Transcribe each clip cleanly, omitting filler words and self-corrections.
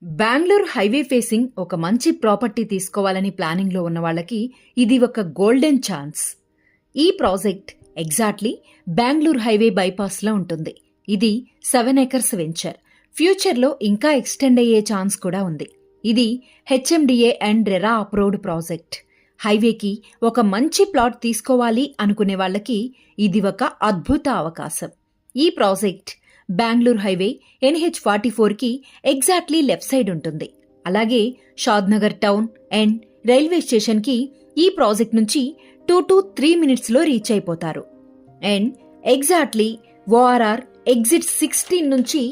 Bengaluru highway facing ఒక మంచి property తీసుకోవాలని ప్లానింగ్లో ఉన్న వాళ్ళకి ఇది ఒక గోల్డెన్ ఛాన్స్. ఈ ప్రాజెక్ట్ ఎగ్జాక్ట్లీ బెంగళూరు హైవే బైపాస్లో ఉంటుంది. ఇది 7 acres వెంచర్. ఫ్యూచర్లో ఇంకా ఎక్స్టెండ్ అయ్యే ఛాన్స్ కూడా ఉంది. ఇది HMDA and RERA approved project. హైవేకి ఒక మంచి ప్లాట్ తీసుకోవాలి అనుకునే వాళ్ళకి ఇది ఒక అద్భుత అవకాశం. ఈ ప్రాజెక్ట్ బెంగళూరు హైవే NH44కి ఎగ్జాక్ట్లీ లెఫ్ట్ సైడ్ ఉంటుంది. అలాగే షాద్నగర్ టౌన్ అండ్ రైల్వే స్టేషన్కి ఈ ప్రాజెక్ట్ నుంచి 2 to 3 minutesలో రీచ్ అయిపోతారు. అండ్ ఎగ్జాక్ట్లీ ORR ఎగ్జిట్ 16 నుంచి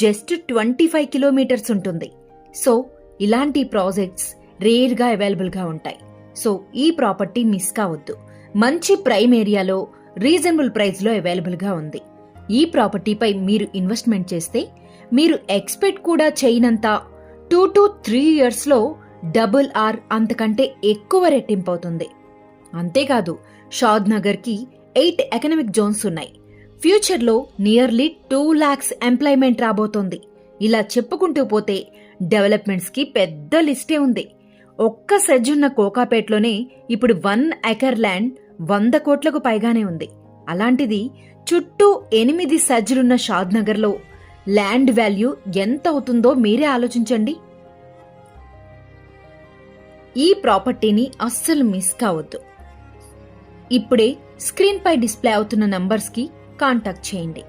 జస్ట్ 25 kilometers ఉంటుంది. సో ఇలాంటి ప్రాజెక్ట్స్ రేర్గా అవైలబుల్గా ఉంటాయి. సో ఈ ప్రాపర్టీ మిస్ కావద్దు. మంచి ప్రైమ్ ఏరియాలో రీజనబుల్ ప్రైస్లో అవైలబుల్గా ఉంది. ఈ ప్రాపర్టీపై మీరు ఇన్వెస్ట్మెంట్ చేస్తే మీరు ఎక్స్పెక్ట్ కూడా చేయనంత 2 to 3 yearsలో డబుల్ ఆర్ అంతకంటే ఎక్కువ రెట్టింపు అవుతుంది. అంతేకాదు షాద్నగర్కి 8 ఎకనామిక్ జోన్స్ ఉన్నాయి. ఫ్యూచర్లో నియర్లీ 2 lakhs ఎంప్లాయ్మెంట్ రాబోతోంది. ఇలా చెప్పుకుంటూ పోతే డెవలప్మెంట్స్కి పెద్ద లిస్టే ఉంది. ఒక్క సెజ్జున్న కోకాపేట్లోనే ఇప్పుడు 1 acre ల్యాండ్ 100 కోట్లకు పైగానే ఉంది. అలాంటిది చుట్టూ 8 సెజ్లున్న షాద్నగర్లో ల్యాండ్ వాల్యూ ఎంత అవుతుందో మీరే ఆలోచించండి. ఈ ప్రాపర్టీని అస్సలు మిస్ కావద్దు. ఇప్పుడే స్క్రీన్పై డిస్ప్లే అవుతున్న నంబర్స్కి కాంటాక్ట్ చేయండి.